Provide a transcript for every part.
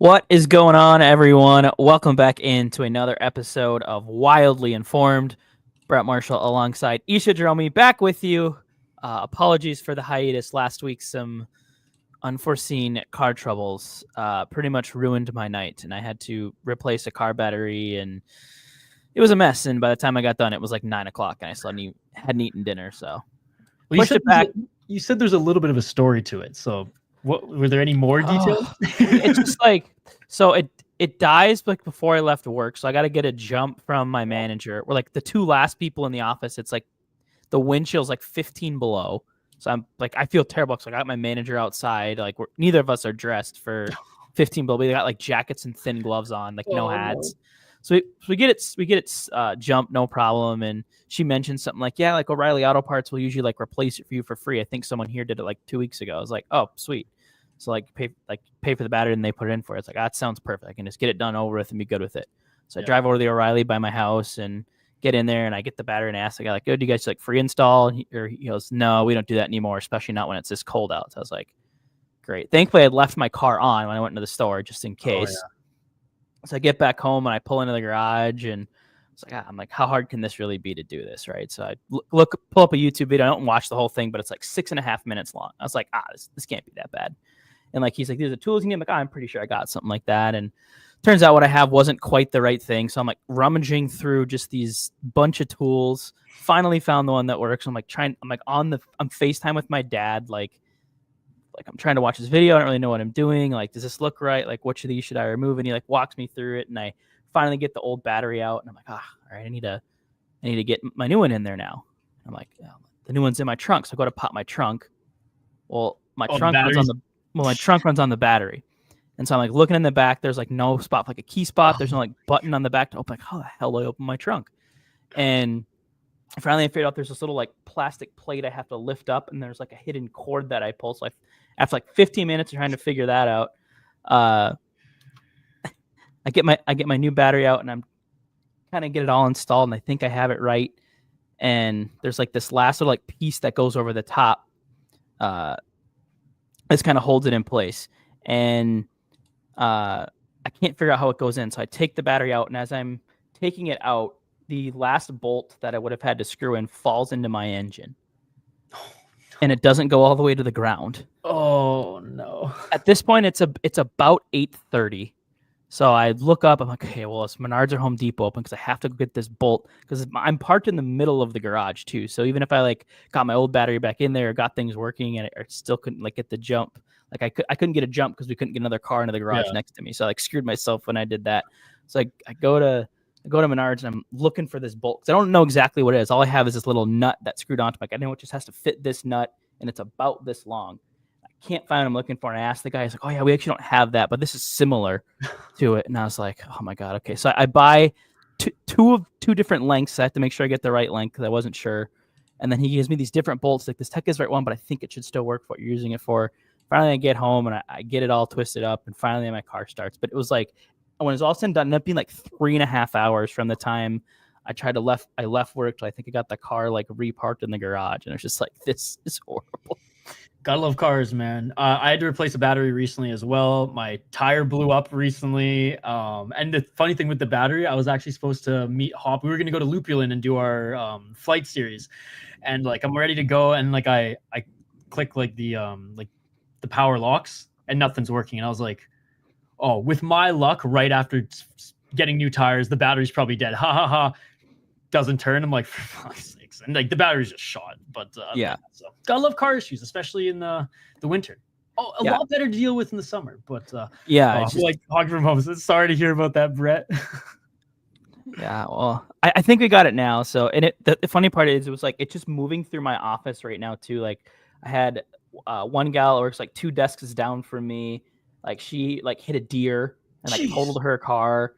What is going on, everyone? Welcome back into another episode of Wildly Informed. Brett Marshall alongside Isha Jerome back with you. Apologies for the hiatus last week. Some unforeseen car troubles pretty much ruined my night, and I had to replace a car battery, and it was a mess. And by the time I got done, it was like 9 o'clock, and I still hadn't eaten dinner. So pushed it back. You said there's a little bit of a story to it. So what were there any more details? It's just like, so it dies like before I left work, so I got to get a jump from my manager. We're like the two last people in the office. It's like the wind chill's like 15 below, so I'm like, I feel terrible because I got my manager outside. Like neither of us are dressed for 15 below. We got like jackets and thin gloves on, like no hats. No. So we get it jump, no problem. And she mentioned something like, yeah, like O'Reilly Auto Parts will usually like replace it for you for free. I think someone here did it like 2 weeks ago. I was like, oh, sweet. So like pay for the battery and they put it in for it. It's like, that sounds perfect. I can just get it done over with and be good with it. So I drive over to the O'Reilly by my house and get in there and I get the battery and ask the guy like, oh, do you guys like free install? And he goes, no, we don't do that anymore, especially not when it's this cold out. So I was like, great. Thankfully I had left my car on when I went into the store just in case. Oh, yeah. So I get back home and I pull into the garage and it's like, I'm like, how hard can this really be to do this? Right. So I pull up a YouTube video. I don't watch the whole thing, but it's like 6.5 minutes long. I was like, this can't be that bad. And like, he's like, these are tools you need. I'm like, I'm pretty sure I got something like that. And turns out what I have wasn't quite the right thing. So I'm like rummaging through just these bunch of tools, finally found the one that works. I'm FaceTime with my dad. Like I'm trying to watch this video. I don't really know what I'm doing. Like, does this look right? Like, which of these should I remove? And he like walks me through it. And I finally get the old battery out. And I'm like, all right, I need to get my new one in there now. I'm like, the new one's in my trunk. So I go to pop my trunk. Well, my trunk runs on the battery. And so I'm like looking in the back. There's like no spot, like a key spot. There's no like button on the back to open. Like, how the hell do I open my trunk? And finally I figured out there's this little like plastic plate I have to lift up, and there's like a hidden cord that I pull. So after like 15 minutes of trying to figure that out, I get my new battery out and I'm kind of get it all installed, and I think I have it right. And there's like this last little like piece that goes over the top. This kind of holds it in place, and I can't figure out how it goes in. So I take the battery out, and as I'm taking it out, the last bolt that I would have had to screw in falls into my engine. And it doesn't go all the way to the ground. Oh no. At this point, it's about 8:30. So I look up, I'm like, okay, well, it's Menards or Home Depot open because I have to go get this bolt because I'm parked in the middle of the garage too. So even if I like got my old battery back in there, got things working, and I still couldn't like get the jump. Like I couldn't get a jump because we couldn't get another car into the garage next to me. So I like screwed myself when I did that. So I go to Menards and I'm looking for this bolt because I don't know exactly what it is. All I have is this little nut that's screwed onto my. I know it just has to fit this nut, and it's about this long. I can't find what I'm looking for, and I asked the guy. He's like, "Oh yeah, we actually don't have that, but this is similar to it." And I was like, "Oh my god, okay." So I buy two different lengths. I have to make sure I get the right length because I wasn't sure. And then he gives me these different bolts. Like, this tech is the right one, but I think it should still work for what you're using it for. Finally, I get home and I get it all twisted up, and finally my car starts. But it was like, when it's all said and done, it ended up being like 3.5 hours from the time I left work till I think I got the car like reparked in the garage, and it's just like, this is horrible. Gotta love cars, man. I had to replace a battery recently as well. My tire blew up recently. And the funny thing with the battery, I was actually supposed to meet Hop. We were gonna go to Lupulin and do our flight series, and like I'm ready to go, and like I click like the power locks, and nothing's working, and I was like, oh, with my luck, right after getting new tires, the battery's probably dead. Ha ha ha. Doesn't turn. I'm like, for fuck's sakes. And like the battery's just shot. But yeah. So gotta love car issues, especially in the winter. Oh, a lot better to deal with in the summer. But like talking from home. So sorry to hear about that, Brett. Yeah, well, I think we got it now. So, and the funny part is, it was like, it's just moving through my office right now too. Like, I had one gal that works like 2 desks down from me. Like, she like hit a deer and like totaled her car.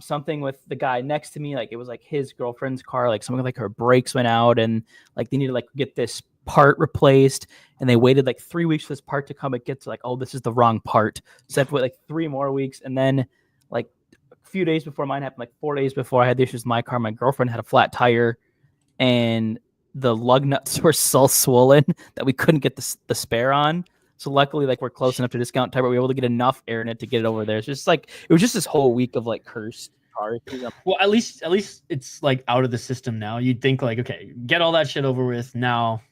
Something with the guy next to me, like it was like his girlfriend's car, like something like her brakes went out, and like they needed to like get this part replaced, and they waited like 3 weeks for this part to come. It gets like, oh, this is the wrong part. So I have to wait like 3 more weeks, and then like a few days before mine happened, like 4 days before I had the issues with my car, my girlfriend had a flat tire, and the lug nuts were so swollen that we couldn't get the spare on. So luckily, like we're close enough to discount type, but we were able to get enough air in it to get it over there. It's just like it was just this whole week of like cursed car issues. Well, at least it's like out of the system now. You'd think like, okay, get all that shit over with now.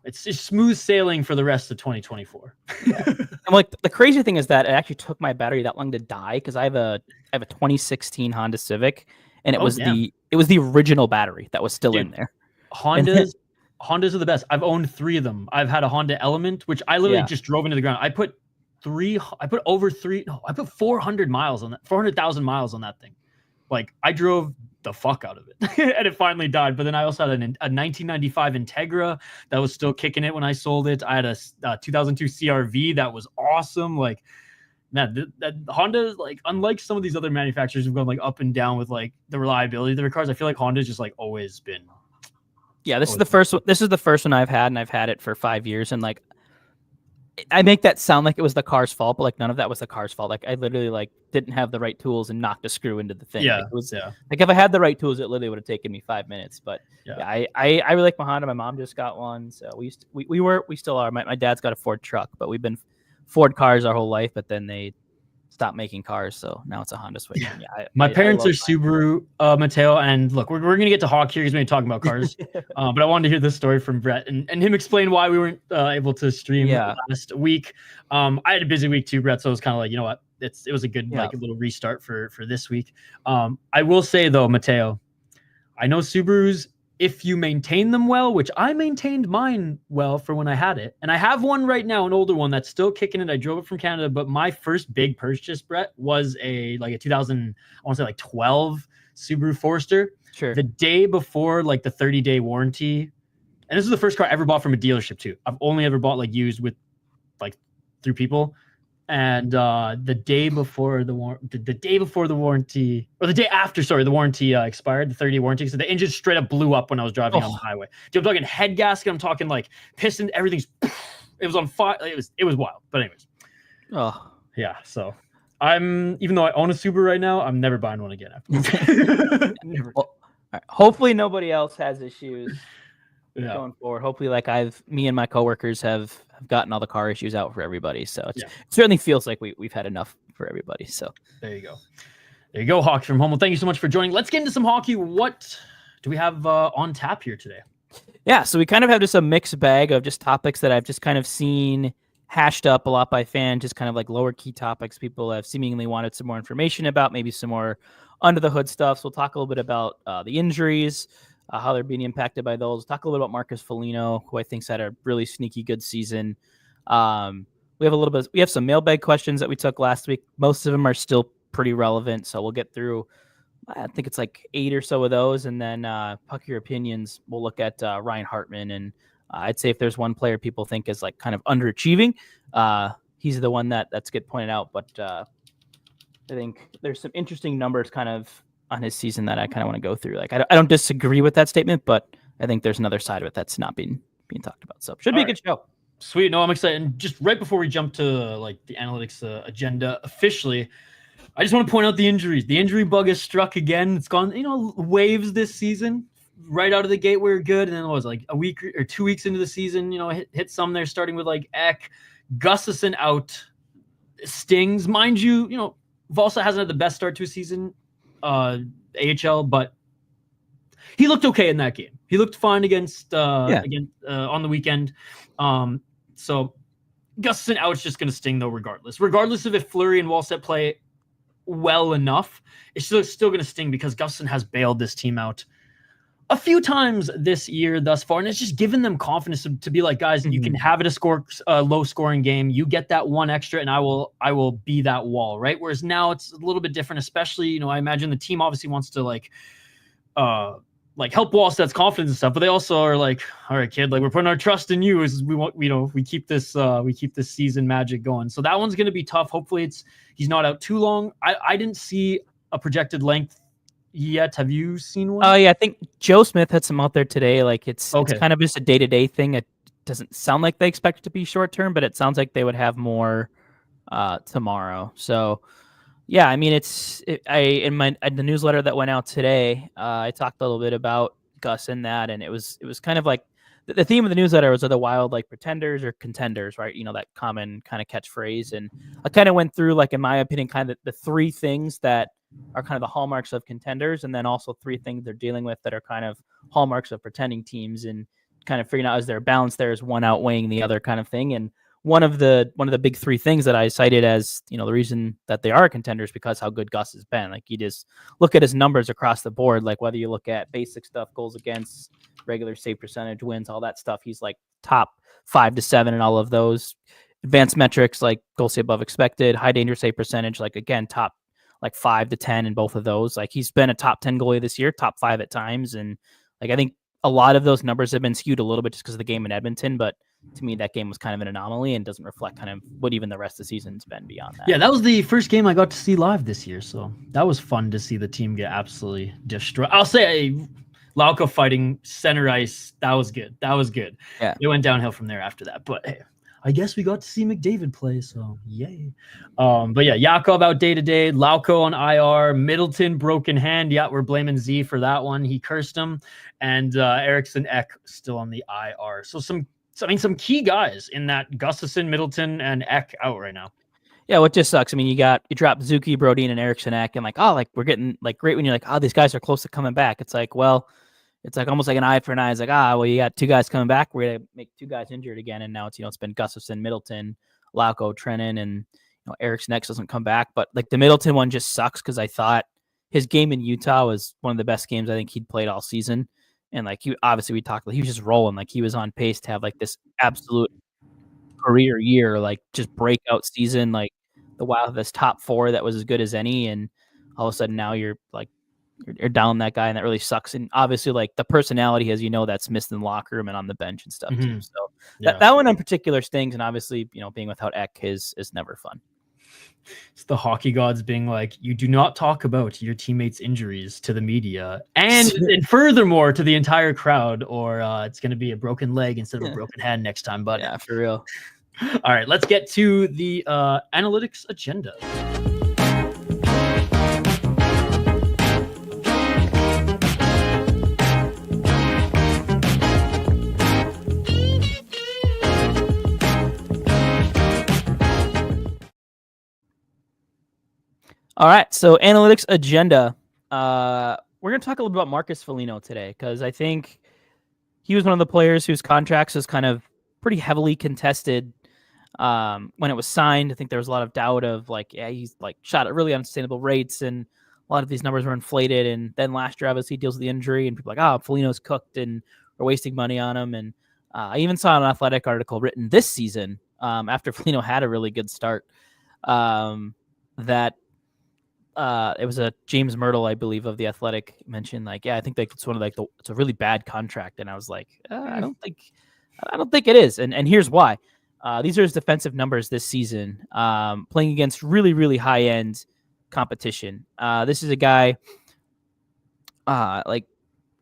It's just smooth sailing for the rest of 2024. Yeah. And like the crazy thing is that it actually took my battery that long to die because I have a 2016 Honda Civic, and it was the original battery that was still in there. Hondas are the best. I've owned 3 of them. I've had a Honda Element, which I literally just drove into the ground. I put 400 miles on that, 400,000 miles on that thing. Like I drove the fuck out of it and it finally died. But then I also had a 1995 Integra that was still kicking it when I sold it. I had a 2002 CRV that was awesome. Like, man, that Honda, like, unlike some of these other manufacturers who've gone like up and down with like the reliability of their cars, I feel like Honda's just like always been. Yeah, this is the first one. This is the first one I've had, and I've had it for 5 years. And like, I make that sound like it was the car's fault, but like none of that was the car's fault. Like I literally like didn't have the right tools and knocked a screw into the thing. Yeah, like, it was like if I had the right tools, it literally would have taken me 5 minutes. But I really like my Honda. My mom just got one, so we still are. My dad's got a Ford truck, but we've been Ford cars our whole life. But then they stopped making cars, so now it's a Honda Switch. Yeah. My parents are Subaru, Mateo, and look, we're gonna get to Hawk here because we're talking about cars. But I wanted to hear this story from Brett and him explain why we weren't able to stream last week. I had a busy week too, Brett, so it was kind of like, you know what, it was a good like a little restart for this week. I will say though, Mateo, I know Subarus, if you maintain them well, which I maintained mine well for when I had it. And I have one right now, an older one that's still kicking it. I drove it from Canada, but my first big purchase, Brett, was a 2000, I want to say like 12 Subaru Forester. Sure. The day before like the 30-day warranty. And this is the first car I ever bought from a dealership too. I've only ever bought like used with like through people. And the day before the warranty, or the day after, sorry, the warranty expired, the 30-day warranty. So the engine straight up blew up when I was driving on the highway. Dude, I'm talking head gasket. I'm talking like piston. Everything's. It was on fire. It was wild. But anyways. Oh yeah. So even though I own a Subaru right now, I'm never buying one again after. Never. Well, right. Hopefully nobody else has issues going forward. Hopefully, like me and my coworkers have gotten all the car issues out for everybody. So it certainly feels like we've had enough for everybody. So there you go, Hawks from home. Well, thank you so much for joining. Let's get into some hockey. What do we have on tap here today? Yeah, so we kind of have just a mixed bag of just topics that I've just kind of seen hashed up a lot by fans, just kind of like lower key topics people have seemingly wanted some more information about, maybe some more under the hood stuff. So we'll talk a little bit about the injuries, how they're being impacted by those. Talk a little bit about Marcus Foligno, who I think's had a really sneaky good season. We have some mailbag questions that we took last week. Most of them are still pretty relevant, so we'll get through. I think it's like 8 or so of those, and then Puck Your Opinions. We'll look at Ryan Hartman, and I'd say if there's one player people think is like kind of underachieving, he's the one that's get pointed out. But I think there's some interesting numbers kind of on his season that I kind of want to go through. Like I don't disagree with that statement, but I think there's another side of it that's not being talked about. So should be a good show. Sweet. No, I'm excited. And just right before we jump to like the analytics agenda officially, I just want to point out the injuries. The injury bug has struck again. It's gone, waves this season. Right out of the gate, we were good. And then it was like a week or 2 weeks into the season, hit some there, starting with like Eck, Gustafsson out, stings. Mind you, Valsa hasn't had the best start to a season, AHL, but he looked okay in that game. He looked fine against on the weekend. So Gustafsson out is just going to sting though, regardless of if Fleury and Wallstedt play well enough, it's still going to sting because Gustafsson has bailed this team out a few times this year thus far, and it's just given them confidence to be like, guys, you can have it a low scoring game. You get that one extra, and I will be that wall, right? Whereas now it's a little bit different, especially, I imagine the team obviously wants to like help Wallstedt's confidence and stuff, but they also are like, all right, kid, like we're putting our trust in you as we want, we keep this season magic going. So that one's going to be tough. Hopefully he's not out too long. I didn't see a projected length yet. Have you seen one? Yeah, I think Joe Smith had some out there today. Like it's kind of just a day-to-day thing. It doesn't sound like they expect it to be short-term, but it sounds like they would have more tomorrow. So yeah, I mean, in the newsletter that went out today, I talked a little bit about Gus and that, and it was kind of like the theme of the newsletter was, are the Wild like pretenders or contenders, right? You know, that common kind of catchphrase. And I kind of went through, like, in my opinion, kind of the three things that are kind of the hallmarks of contenders, and then also three things they're dealing with that are kind of hallmarks of pretending teams, and kind of figuring out, is there a balance there, is one outweighing the other kind of thing. And one of the big three things that I cited as, you know, the reason that they are contenders, because how good Gus has been. Like, you just look at his numbers across the board, like whether you look at basic stuff, goals against, regular save percentage, wins, all that stuff, he's like top 5 to 7 in all of those. Advanced metrics like goal save above expected, high danger save percentage, like again top like 5 to 10 in both of those. Like, he's been a top 10 goalie this year, top 5 at times. And like, I think a lot of those numbers have been skewed a little bit just because of the game in Edmonton, but to me, that game was kind of an anomaly and doesn't reflect kind of what even the rest of the season's been beyond that. Yeah, that was the first game I got to see live this year, so that was fun to see the team get absolutely destroyed. I'll say Lauko fighting center ice, that was good. That was good. Yeah. It went downhill from there after that, but hey, I guess we got to see McDavid play, so yay. But yeah, Yakov out day-to-day, Lauko on IR, Middleton broken hand. Yeah, we're blaming Z for that one. He cursed him. And Eriksson Ek still on the IR. So some key guys in that: Gustafsson, Middleton, and Ek out right now. Yeah, what just sucks. I mean, you dropped Zuki, Brodin, and Eriksson Ek, and like, oh, like we're getting like great when you're like, oh, these guys are close to coming back. It's like, well, it's like almost like an eye for an eye. It's like, well, you got 2 guys coming back. We're gonna make 2 guys injured again, and now it's, you know, it's been Gustafsson, Middleton, Lauko, Trennan, and, you know, Eriksson Ek doesn't come back. But like the Middleton one just sucks because I thought his game in Utah was one of the best games I think he'd played all season. And like, he was just rolling. Like, he was on pace to have like this absolute career year, like just breakout season. Like, the Wild have this top 4 that was as good as any, and all of a sudden now you're down that guy, and that really sucks. And obviously, like, the personality, as you know, that's missed in the locker room and on the bench and stuff too. So that one in particular stings. And obviously, you know, being without Ek is never fun. It's the hockey gods being like, you do not talk about your teammates' injuries to the media, and furthermore to the entire crowd, or it's going to be a broken leg instead of a broken hand next time, buddy. Yeah, for real. All right, let's get to the analytics agenda. All right, so analytics agenda. We're going to talk a little bit about Marcus Foligno today, because I think he was one of the players whose contracts was kind of pretty heavily contested when it was signed. I think there was a lot of doubt of like, yeah, he's like shot at really unsustainable rates, and a lot of these numbers were inflated. And then last year, obviously, he deals with the injury, and people are like, oh, Foligno's cooked, and we're wasting money on him. And I even saw an Athletic article written this season after Foligno had a really good start that it was a James Myrtle, I believe, of the Athletic, mentioned like, yeah, I think like it's one of like it's a really bad contract. And I was like, I don't think it is. And here's why. These are his defensive numbers this season, playing against really, really high end competition. This is a guy like,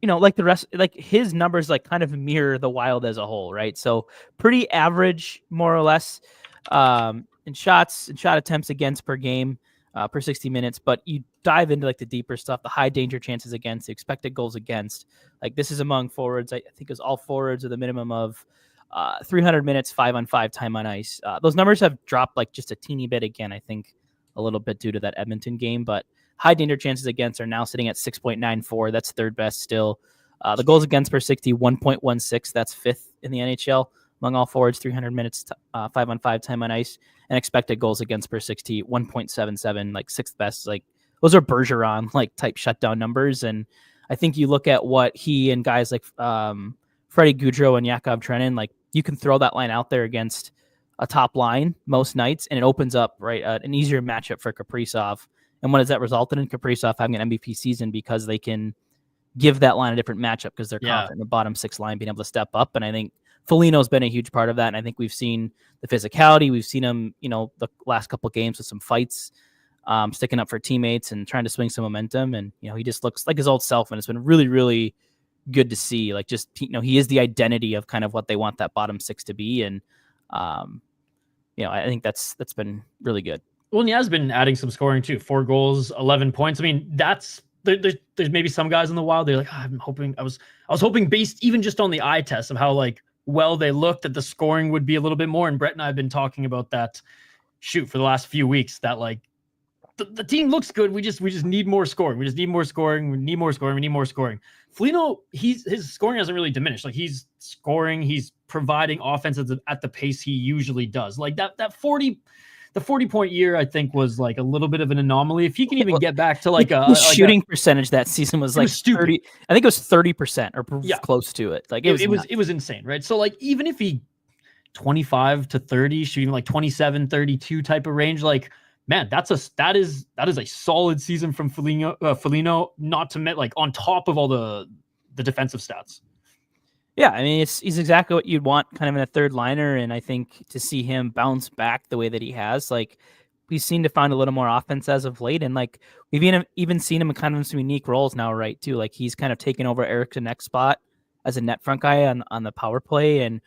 you know, like the rest, like his numbers like kind of mirror the Wild as a whole, right? So pretty average, more or less, in shots and shot attempts against per game. Per 60 minutes, but you dive into like the deeper stuff, the high danger chances against, the expected goals against. Like, this is among forwards. I think is all forwards with a minimum of 300 minutes, 5-on-5 time on ice. Those numbers have dropped like just a teeny bit again, I think a little bit due to that Edmonton game, but high danger chances against are now sitting at 6.94. That's third best still. The goals against per 60, 1.16. That's fifth in the NHL among all forwards, 300 minutes, 5-on-5 time on ice, and expected goals against per 60, 1.77, like sixth best. Like, those are Bergeron like type shutdown numbers. And I think you look at what he and guys like Freddie Gaudreau and Yakov Trenin, like, you can throw that line out there against a top line most nights, and it opens up an easier matchup for Kaprizov. And what has that resulted in? Kaprizov having an MVP season because they can give that line a different matchup because they're confident in the bottom 6 line being able to step up. And I think Foligno's been a huge part of that. And I think we've seen the physicality. We've seen him, you know, the last couple of games with some fights, sticking up for teammates and trying to swing some momentum. And, you know, he just looks like his old self, and it's been really, really good to see. Like, just, you know, he is the identity of kind of what they want that bottom 6 to be. And, you know, I think that's been really good. Well, and he has been adding some scoring too. 4 goals, 11 points. I mean, that's there's maybe some guys in the Wild. They're like, oh, I was hoping based even just on the eye test of how like well they looked that the scoring would be a little bit more. And Brett and I have been talking about that for the last few weeks that like the team looks good. We just need more scoring. We just need more scoring. We need more scoring. We need more scoring. Foligno, his scoring hasn't really diminished. Like he's scoring, he's providing offense at the pace he usually does. Like that 40-point year, I think, was like a little bit of an anomaly. If he can even get back to like his shooting percentage that season was like 30. I think it was 30% or close to it. Like it was insane, right? So like even if he 25 to 30, shooting like 27, 32 type of range, like man, that is a solid season from Foligno, not to like on top of all the defensive stats. Yeah, I mean, he's exactly what you'd want kind of in a third liner, and I think to see him bounce back the way that he has, like we've seen to find a little more offense as of late, and like we've even seen him in kind of some unique roles now, right? Too, like he's kind of taken over Eric's next spot as a net front guy on the power play, and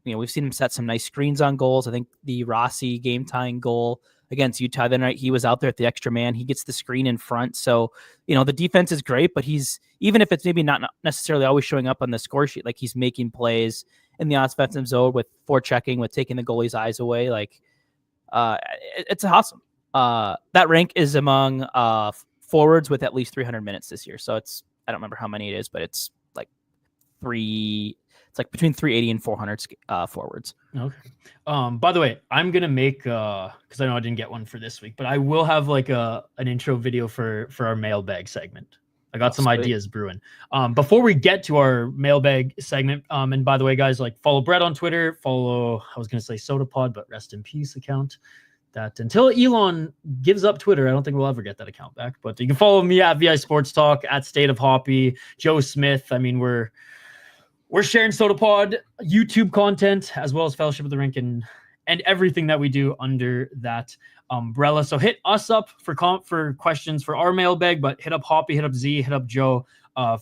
we've seen him set some nice screens on goals. I think the Rossi game tying goal against Utah the night he was out there at the extra man, he gets the screen in front. So, the defense is great, but he's, even if it's maybe not necessarily always showing up on the score sheet, like he's making plays in the offensive zone with forechecking, with taking the goalie's eyes away. Like, it's awesome. That rank is among forwards with at least 300 minutes this year. So I don't remember how many it is, but it's like between 380 and 400 forwards. Okay. By the way, I'm gonna make because I know I didn't get one for this week, but I will have like an intro video for our mailbag segment. I got some ideas brewing. Before we get to our mailbag segment, and by the way, guys, like follow Brett on Twitter, I was gonna say Sota Pod, but rest in peace account. That until Elon gives up Twitter, I don't think we'll ever get that account back. But you can follow me at VI Sports Talk, at State of Hoppy, Joe Smith. I mean, we're sharing Sota Pod YouTube content as well as Fellowship of the Rink and everything that we do under that umbrella. So hit us up for questions for our mailbag, but hit up Hoppy, hit up Z, hit up Joe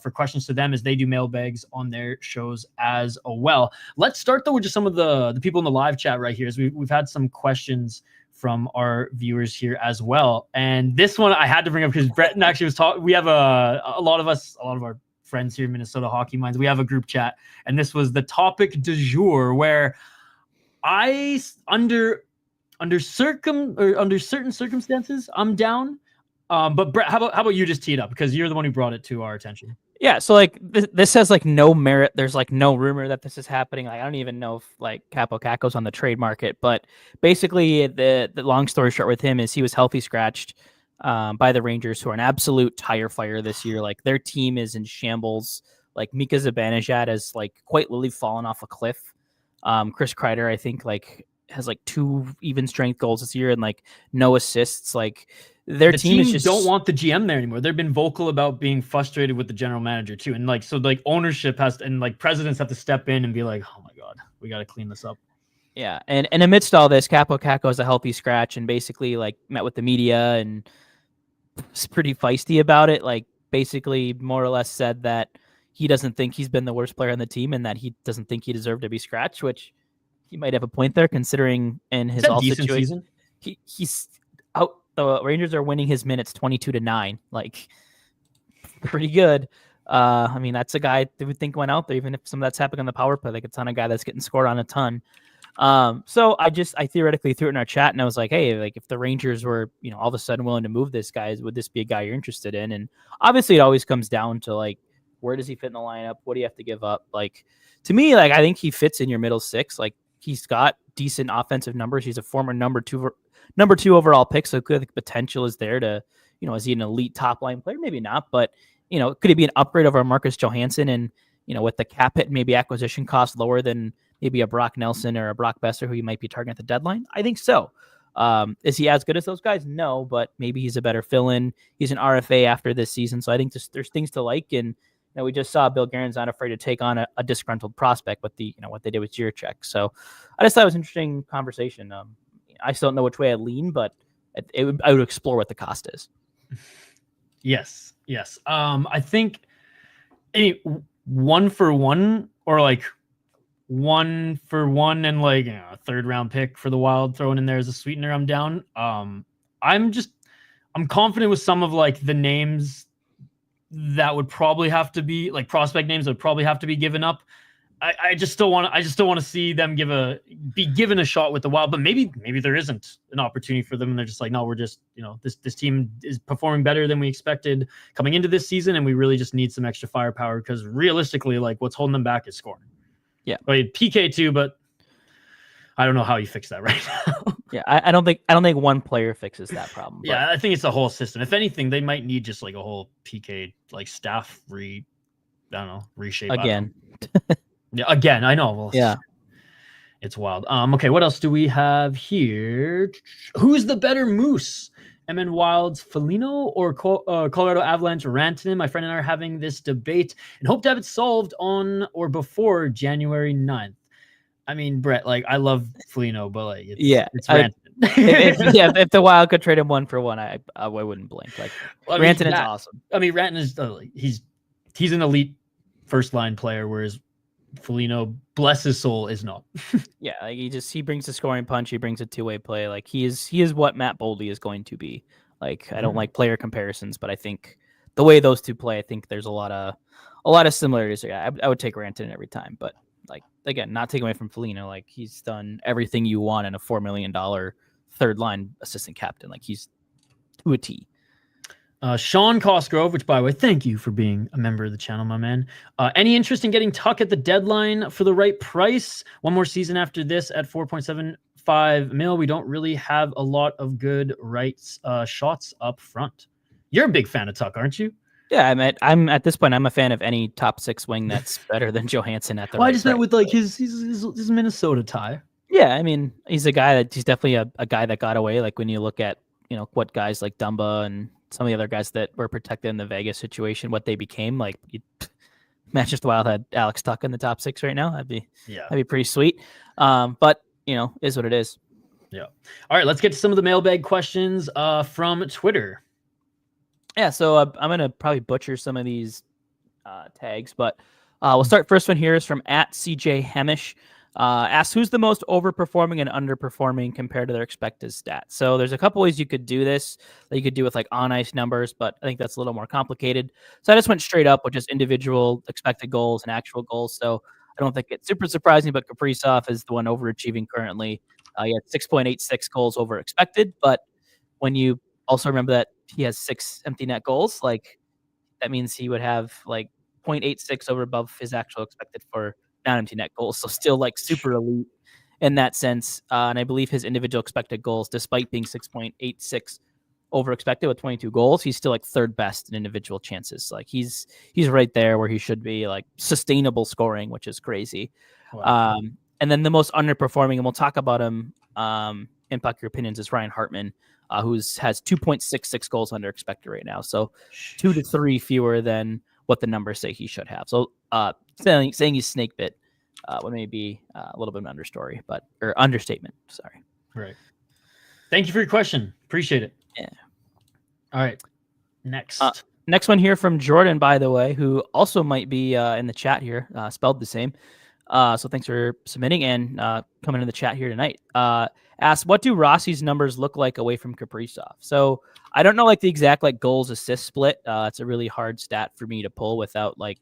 for questions to them as they do mailbags on their shows as well. Let's start though with just some of the people in the live chat right here, as we've had some questions from our viewers here as well. And this one I had to bring up because Brett actually was talking. We have a lot of our friends here in Minnesota Hockey Minds, we have a group chat, and this was the topic du jour, where I under certain circumstances I'm down. But Brett, how about you just tee it up, because you're the one who brought it to our attention. Yeah, so like this has like no merit. There's like no rumor that this is happening. Like I don't even know if like Capo Caco's on the trade market, but basically the long story short with him is he was healthy scratched by the Rangers, who are an absolute tire fire this year. Like their team is in shambles. Like Mika Zibanejad has like quite literally fallen off a cliff. Chris Kreider, I think, like has like 2 even strength goals this year and like no assists. Like the team is just don't want the GM there anymore. They've been vocal about being frustrated with the general manager too, and like so like ownership and like presidents have to step in and be like, oh my god, we got to clean this up. Yeah, and amidst all this, Capo Caco is a healthy scratch and basically like met with the media and was pretty feisty about it. Like basically more or less said that he doesn't think he's been the worst player on the team and that he doesn't think he deserved to be scratched, which he might have a point there considering in his all situation. He's out. The Rangers are winning his minutes 22-9, like pretty good. I mean, that's a guy that would think went out there, even if some of that's happening on the power play. Like it's on a guy that's getting scored on a ton. So I theoretically threw it in our chat and I was like, hey, like if the Rangers were, all of a sudden willing to move this guy, would this be a guy you're interested in? And obviously it always comes down to like, where does he fit in the lineup? What do you have to give up? Like to me, like I think he fits in your middle 6. Like he's got decent offensive numbers. He's a former number 2 overall pick. So good, the potential is there to, is he an elite top line player? Maybe not, but could he be an upgrade over Marcus Johansson? And, with the cap hit, maybe acquisition cost lower than maybe a Brock Nelson or a Brock Besser, who you might be targeting at the deadline? I think so. Is he as good as those guys? No, but maybe he's a better fill-in. He's an RFA after this season. So I think there's things to like. And, we just saw Bill Guerin's not afraid to take on a disgruntled prospect with the, what they did with Jiricek. So I just thought it was an interesting conversation. I still don't know which way I lean, but I would explore what the cost is. Yes. I think any 1-for-1 or like 1-for-1 and like a 3rd round pick for the Wild thrown in there as a sweetener, I'm down. I'm confident with some of like the names that would probably have to be like prospect names that would probably have to be given up. I just still want to see them be given a shot with the Wild, but maybe there isn't an opportunity for them, and they're just like, no, we're just, this team is performing better than we expected coming into this season, and we really just need some extra firepower because realistically, like, what's holding them back is scoring. Yeah, I mean, PK too, but I don't know how you fix that right now. Yeah, I don't think one player fixes that problem. But... Yeah, I think it's the whole system. If anything, they might need just like a whole PK like staff reshape again. Yeah, again, I know. Well, yeah, it's wild. Okay, what else do we have here? Who's the better Moose? mnwild's Foligno or Colorado Avalanche Rantanen? My friend and I are having this debate and hope to have it solved on or before January 9th. I mean, Brett, like, I love Foligno, but like, it's Rantanen. if the Wild could trade him 1-for-1, I wouldn't blink. Like, Rantanen's awesome. I mean, Rantanen's he's an elite first line player, whereas Foligno, bless his soul, is not. Yeah, like he brings the scoring punch. He brings a two-way play. Like he is what Matt Boldy is going to be. Like, I don't like player comparisons, but I think the way those two play, I think there's a lot of similarities. Yeah, I would take Rantanen every time, but like, again, not taking away from Foligno. Like, he's done everything you want in a $4 million third line assistant captain. Like, he's to a T. Sean Cosgrove, which, by the way, thank you for being a member of the channel, my man. Any interest in getting Tuck at the deadline for the right price? One more season after this at 4.75 mil. We don't really have a lot of good shots up front. You're a big fan of Tuck, aren't you? Yeah, I'm at this point, I'm a fan of any top six wing that's better than Johansson at the. Well, right I just meant with like his Minnesota tie. Yeah, I mean, he's definitely a guy that got away. Like, when you look at what guys like Dumba and some of the other guys that were protected in the Vegas situation, what they became, like, Manchester Wild had Alex Tuck in the top six right now. That'd be pretty sweet. But is what it is. Yeah. All right, let's get to some of the mailbag questions from Twitter. Yeah, so I'm gonna probably butcher some of these tags, but we'll start. First one here is from @CJ Hemish. Asks, who's the most overperforming and underperforming compared to their expected stats? So there's a couple ways you could do this that you could do with like on ice numbers, but I think that's a little more complicated. So I just went straight up with just individual expected goals and actual goals. So I don't think it's super surprising, but Kaprizov is the one overachieving currently. He had 6.86 goals over expected, but when you also remember that he has 6 empty net goals, like, that means he would have like 0.86 over above his actual expected for non-empty net goals. So still like super elite in that sense. And I believe his individual expected goals, despite being 6.86 over expected with 22 goals, he's still like third best in individual chances. Like, he's right there where he should be, like, sustainable scoring, which is crazy. Wow. And then the most underperforming, and we'll talk about him in Puck Your Opinions, is Ryan Hartman, who has 2.66 goals under expected right now. So 2 to 3 fewer than what the numbers say he should have. So saying he's snake bit would maybe be a little bit of an understatement. Sorry. Right. Thank you for your question. Appreciate it. Yeah. All right. Next. Next one here from Jordan, by the way, who also might be in the chat here, spelled the same. So thanks for submitting and coming in the chat here tonight. Asks, what do Rossi's numbers look like away from Kaprizov? So I don't know like the exact like goals assist split. It's a really hard stat for me to pull without like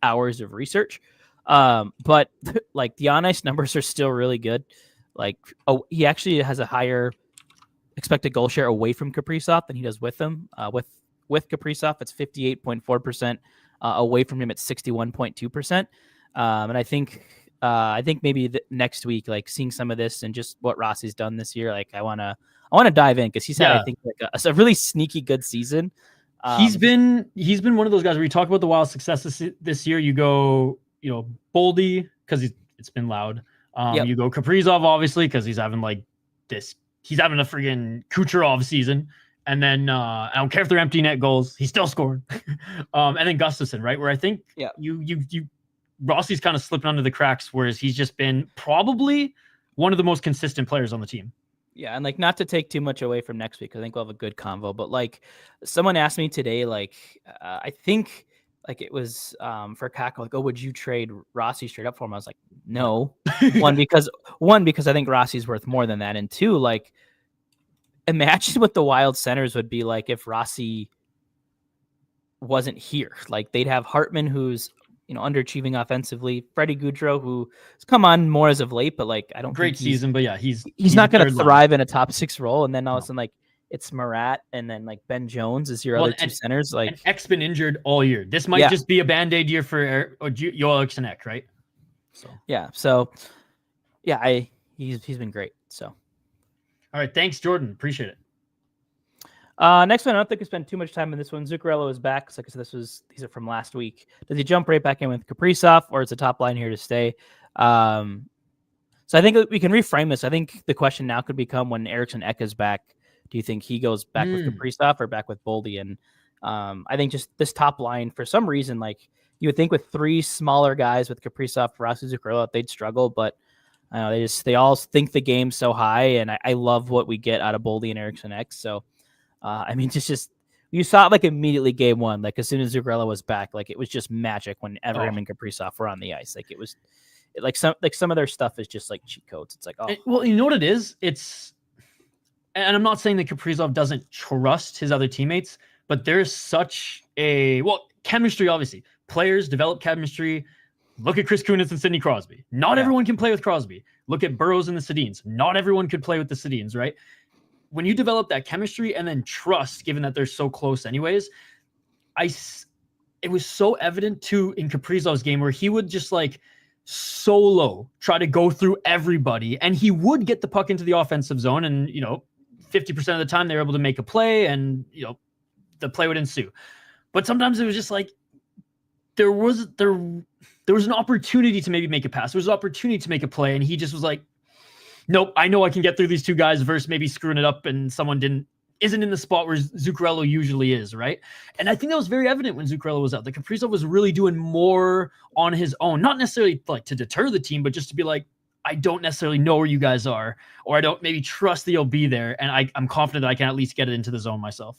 hours of research. But like the on ice numbers are still really good. Like, he actually has a higher expected goal share away from Kaprizov than he does with him. With Kaprizov, it's 58.4%. Away from him, it's 61.2%. And I think maybe next week, like, seeing some of this and just what Rossi's done this year, like, I want to dive in because he's had, I think, like a really sneaky good season. He's been one of those guys where you talk about the Wild success this year. You go, Boldy because it's been loud. You go Kaprizov obviously because he's having like this. He's having a friggin' Kucherov season. And then I don't care if they're empty net goals, he's still scoring. And then Gustafsson, right? Where I think you Rossi's kind of slipping under the cracks, whereas he's just been probably one of the most consistent players on the team. Yeah, and like, not to take too much away from next week, I think we'll have a good convo. But like, someone asked me today, like, I think like it was for Kako, like, oh, would you trade Rossi straight up for him? I was like, no. one because I think Rossi's worth more than that, and two, like, imagine what the Wild centers would be like if Rossi wasn't here. Like they'd have Hartman, who's underachieving offensively, Freddie Goudreau, who's come on more as of late, but like I don't Great think season, but yeah, he's not going to third line. thrive in a top 6 role. And then all of a sudden, like it's Murat, and then like Ben Jones is your other two centers. Like Ek's been injured all year. This might just be a band-aid year for Joel Eriksson Ek, right? So he's been great. So all right, thanks, Jordan. Appreciate it. Next one, I don't think we spent too much time on this one. Zuccarello is back. So these are from last week. Does he jump right back in with Kaprizov, or is the top line here to stay? So I think we can reframe this. I think the question now could become, when Eriksson Ek is back, do you think he goes back with Kaprizov or back with Boldy? And I think just this top line, for some reason, like you would think with 3 smaller guys with Kaprizov, Rossi, Zuccarello, they'd struggle, but they all think the game's so high, and I love what we get out of Boldy and Eriksson Ek. So I mean, just you saw it like immediately game 1, like as soon as Zuccarello was back, like it was just magic whenever him and Kaprizov were on the ice. Like it was like some of their stuff is just like cheat codes. It's like, well, you know what it is? And I'm not saying that Kaprizov doesn't trust his other teammates, but there's such chemistry, obviously. Players develop chemistry. Look at Chris Kunitz and Sidney Crosby. Not everyone can play with Crosby. Look at Burrows and the Sedins. Not everyone could play with the Sedins, right? When you develop that chemistry and then trust, given that they're so close anyways, it was so evident too in Kaprizov's game, where he would just like solo try to go through everybody, and he would get the puck into the offensive zone, and 50% of the time they were able to make a play, and the play would ensue. But sometimes it was just like there was an opportunity to maybe make a pass. There was an opportunity to make a play, and he just was like, nope, I know I can get through these 2 guys versus maybe screwing it up and someone isn't in the spot where Zuccarello usually is, right? And I think that was very evident when Zuccarello was out. Like Kaprizov was really doing more on his own, not necessarily like to deter the team, but just to be like, I don't necessarily know where you guys are, or I don't maybe trust that you'll be there, and I'm confident that I can at least get it into the zone myself.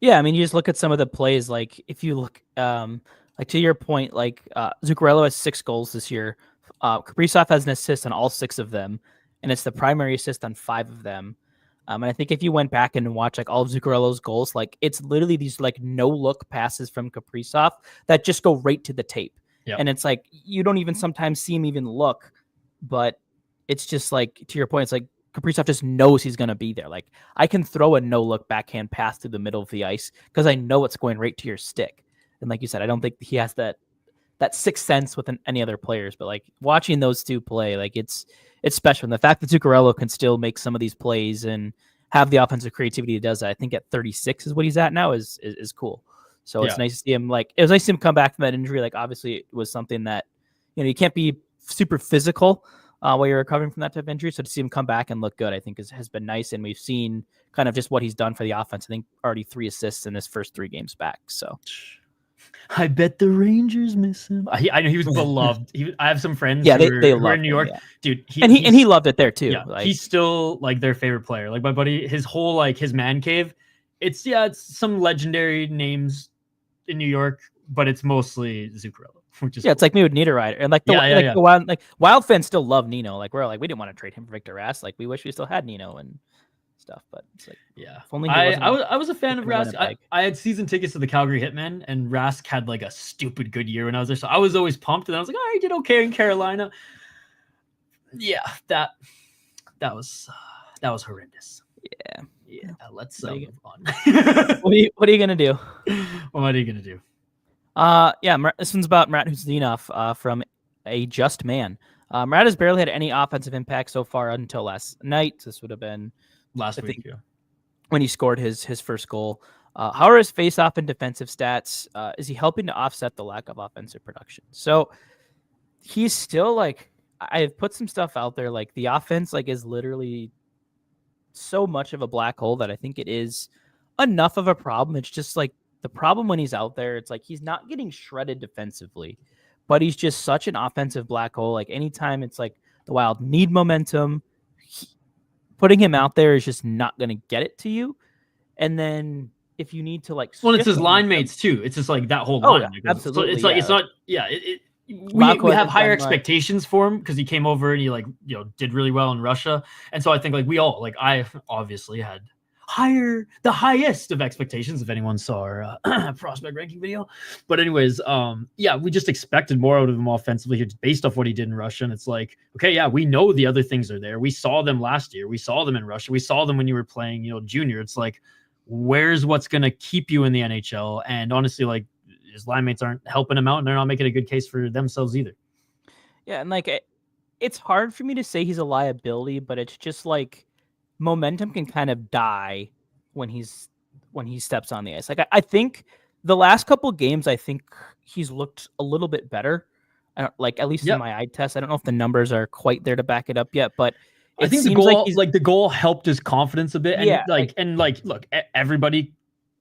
Yeah, I mean, you just look at some of the plays. Like if you look, like to your point, like Zuccarello has 6 goals this year. Kaprizov has an assist on all 6 of them, and it's the primary assist on 5 of them. And I think if you went back and watched like all of Zuccarello's goals, like it's literally these like no look passes from Kaprizov that just go right to the tape. Yep. And it's like, you don't even sometimes see him even look, but it's just like, to your point, it's like Kaprizov just knows he's going to be there. Like I can throw a no look backhand pass through the middle of the ice because I know it's going right to your stick. And like you said, I don't think he has that sixth sense with any other players, but like watching those 2 play, like it's special. And the fact that Zuccarello can still make some of these plays and have the offensive creativity he does that, I think at 36 is what he's at now, is cool. So it's nice to see him. Like it was nice to see him come back from that injury. Like obviously it was something that, you can't be super physical while you're recovering from that type of injury. So to see him come back and look good, I think has been nice. And we've seen kind of just what he's done for the offense. I think already 3 assists in his first 3 games back. So I bet the Rangers miss him. I know he was beloved. I have some friends who are in New York. Dude. He loved it there too. Yeah, like, he's still like their favorite player. Like my buddy, his whole like his man cave. It's some legendary names in New York, but it's mostly Zuccarello. Which is it's like me with Niederreiter. And like the Wild fans still love Nino. Like we're like, we didn't want to trade him for Victor Rask. Like we wish we still had Nino and stuff, but it's like, if only I was a fan of Rask. I had season tickets to the Calgary Hitmen, and Rask had like a stupid good year when I was there, so I was always pumped. And I was like, he did okay in Carolina. Yeah, that was horrendous. Yeah. Let's move on. What are you gonna do? What are you gonna do? This one's about Marat Husdinov from A Just Man. Marat has barely had any offensive impact so far until last night. This would have been last week, when he scored his first goal. How are his face-off and defensive stats? Is he helping to offset the lack of offensive production? So he's still like, I've put some stuff out there. Like the offense, like is literally so much of a black hole that I think it is enough of a problem. It's just like the problem when he's out there. It's like he's not getting shredded defensively, but he's just such an offensive black hole. Like anytime it's like the Wild need momentum, putting him out there is just not going to get it to you. And then if you need to like, it's his line mates too. It's just like that whole line. Absolutely. It's like, it's not, we have higher expectations for him because he came over and he did really well in Russia. And so I think like we all, like I obviously had the highest of expectations, if anyone saw our prospect ranking video. But anyways, yeah, we just expected more out of him offensively just based off what he did in Russia. And it's like, okay, yeah, we know the other things are there. We saw them last year. We saw them in Russia. We saw them when you were playing, junior. It's like, where's what's going to keep you in the NHL? And honestly, like, his line mates aren't helping him out, and they're not making a good case for themselves either. Yeah, and like it's hard for me to say he's a liability, but it's just like momentum can kind of die when he steps on the ice. Like I think the last couple of games, I think he's looked a little bit better. Like at least in my eye test. I don't know if the numbers are quite there to back it up yet, but I think the goal, like the goal helped his confidence a bit. And look,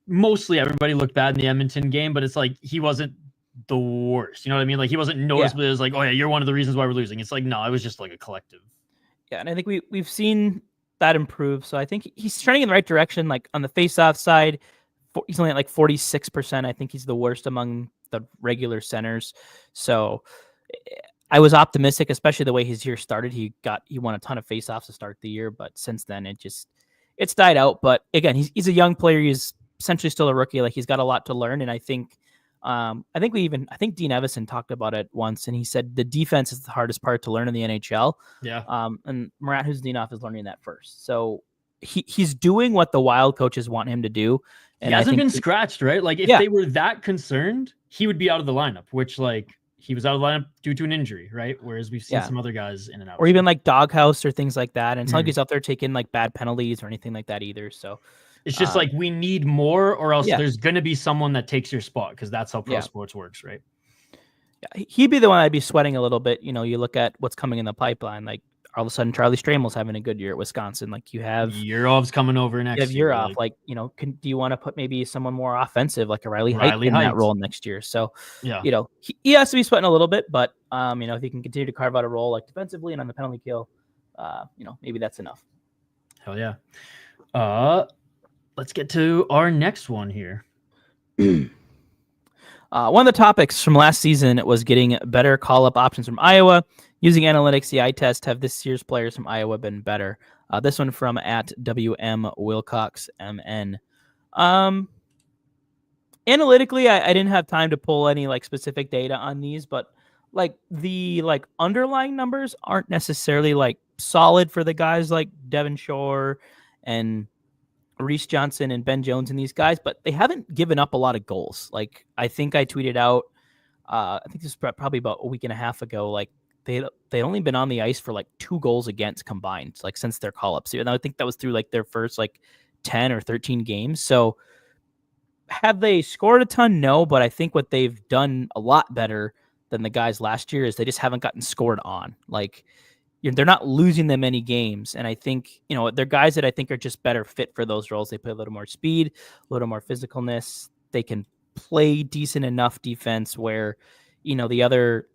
mostly everybody looked bad in the Edmonton game, but it's like he wasn't the worst. You know what I mean? Like he wasn't noticeable. It was like, oh yeah, you're one of the reasons why we're losing. It's like, no, it was just like a collective. Yeah, and I think we've seen that improve. So I think he's trending in the right direction. Like on the face-off side, he's only at like 46%. I think he's the worst among the regular centers. So I was optimistic, especially the way his year started. He won a ton of face-offs to start the year, but since then it's died out. But again, he's a young player. He's essentially still a rookie. Like he's got a lot to learn. And I think Dean Evison talked about it once, and he said the defense is the hardest part to learn in the NHL. Yeah. And Murat Huzdinov is learning that first. So he's doing what the Wild coaches want him to do. And he hasn't been scratched, right? Like if they were that concerned, he would be out of the lineup, which like he was out of the lineup due to an injury, right? Whereas we've seen some other guys in and out. Or even like doghouse or things like that. And it's not like he's out there taking like bad penalties or anything like that either. So it's just like we need more, or else there's going to be someone that takes your spot, because that's how pro sports works, right? Yeah, he'd be the one I'd be sweating a little bit. You look at what's coming in the pipeline. Like all of a sudden, Charlie Stramel's having a good year at Wisconsin. Like you have Yurov's coming over next year. Yurov, do you want to put maybe someone more offensive, like a Riley Heidt in that role next year? So he has to be sweating a little bit, but if he can continue to carve out a role like defensively and on the penalty kill, maybe that's enough. Hell yeah. Let's get to our next one here. One of the topics from last season was getting better call-up options from Iowa. Using analytics, the eye test, have this year's players from Iowa been better? This one from at WM Wilcox MN. Analytically, I didn't have time to pull any like specific data on these, but like the underlying numbers aren't necessarily like solid for the guys like Devin Shore and Reese Johnson and Ben Jones and these guys, but they haven't given up a lot of goals. Like I think I tweeted out, I think this was probably about a week and a half ago. Like they only been on the ice for like 2 goals against combined, like since their call-ups. And I think that was through like their first like 10 or 13 games. So have they scored a ton? No, but I think what they've done a lot better than the guys last year is they just haven't gotten scored on. Like they're not losing them any games. And I think, they're guys that I think are just better fit for those roles. They play a little more speed, a little more physicalness. They can play decent enough defense where, the other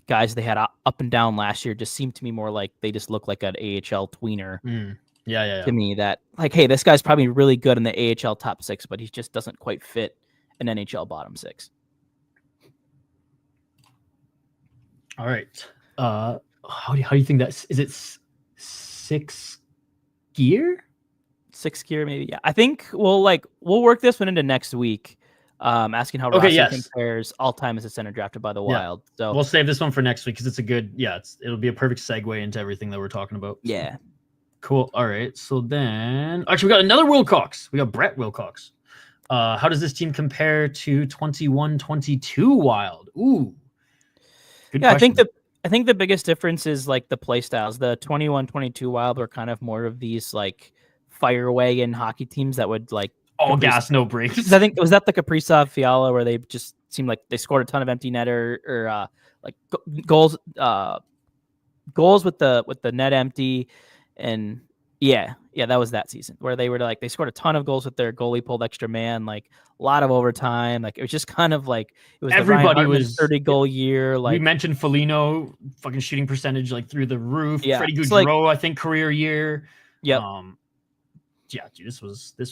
guys they had up and down last year just seemed to me more like they just look like an AHL tweener. Yeah. To me, that like, hey, this guy's probably really good in the AHL top 6, but he just doesn't quite fit an NHL bottom 6. All right. How do you think that's? Is it 6 gear? 6 gear, maybe. Yeah, I think we'll work this one into next week. Asking how Rossi compares all time as a center drafted by the Wild. So we'll save this one for next week because it's a good. Yeah, it'll be a perfect segue into everything that we're talking about. Yeah. Cool. All right. So then, actually, we got another Wilcox. We got Brett Wilcox. How does this team compare to 21-22 Wild? Ooh. Good question. I think the biggest difference is like the play styles. The 21-22 Wild were kind of more of these like fire wagon hockey teams that would like all gas, no brakes. I think was that the Kaprizov Fiala where they just seemed like they scored a ton of empty net or like goals with the net empty, and yeah, that was that season where they were like they scored a ton of goals with their goalie pulled extra man, like a lot of overtime. Like it was just kind of like it was everybody was 30-goal year. Like we mentioned Foligno fucking shooting percentage like through the roof. Yeah, Freddie Gaudreau, I think career year. Yep. Yeah, dude, this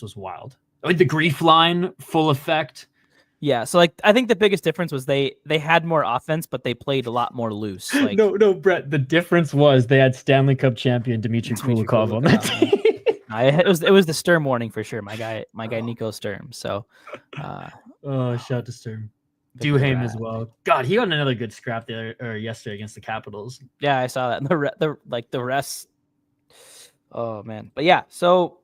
was wild. Like the grief line, full effect. Yeah, so like I think the biggest difference was they had more offense, but they played a lot more loose. Like, no, Brett. The difference was they had Stanley Cup champion Dmitry Kulikov on that team. It was the Sturm warning for sure. My guy Nico Sturm. So, shout out to Sturm. Victor Duhaime Rath. as well. God, he got another good scrap there or yesterday against the Capitals. Yeah, I saw that. And the rest. Oh man, but yeah. So,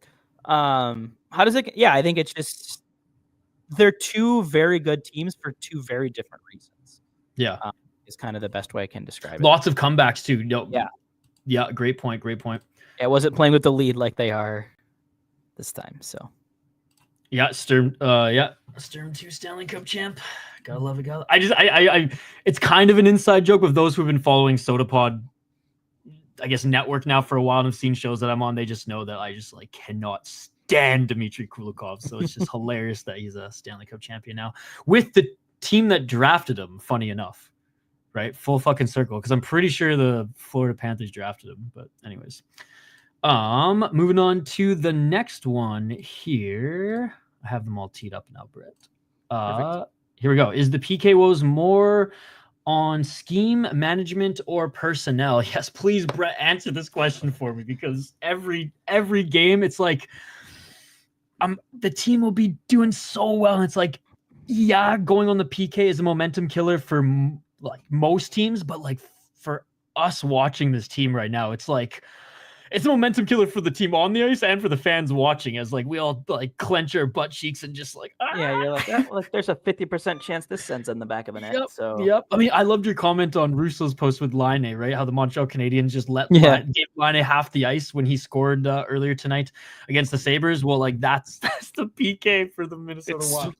how does it? Yeah, I think it's just they're two very good teams for two very different reasons. Yeah, is kind of the best way I can describe it. Lots of comebacks too. No, yeah. Great point. It wasn't playing with the lead like they are this time. So. Yeah, Sturm. Sturm 2 Stanley Cup champ. Gotta love it. I it's kind of an inside joke with those who've been following Sota Pod, I guess, network now for a while and have seen shows that I'm on. They just know that I just like cannot stand Dmitry Kulikov. So it's just hilarious that he's a Stanley Cup champion now with the team that drafted him. Funny enough, right? Full fucking circle, because I'm pretty sure the Florida Panthers drafted him. But anyways, moving on to the next one here. I have them all teed up now, Brett. Here we go. Is the PK woes more on scheme, management, or personnel? Yes, please, Brett, answer this question for me, because every game it's like the team will be doing so well, and it's like, yeah, going on the PK is a momentum killer for like most teams, but like for us watching this team right now, it's like it's a momentum killer for the team on the ice and for the fans watching, as like we all like clench our butt cheeks and just like, yeah, you're like there's a 50% chance this sends in the back of the net. Yep. I mean, I loved your comment on Russo's post with Laine, right? How the Montreal Canadiens just gave Laine half the ice when he scored earlier tonight against the Sabres. Well, like that's the PK for the Minnesota Wild.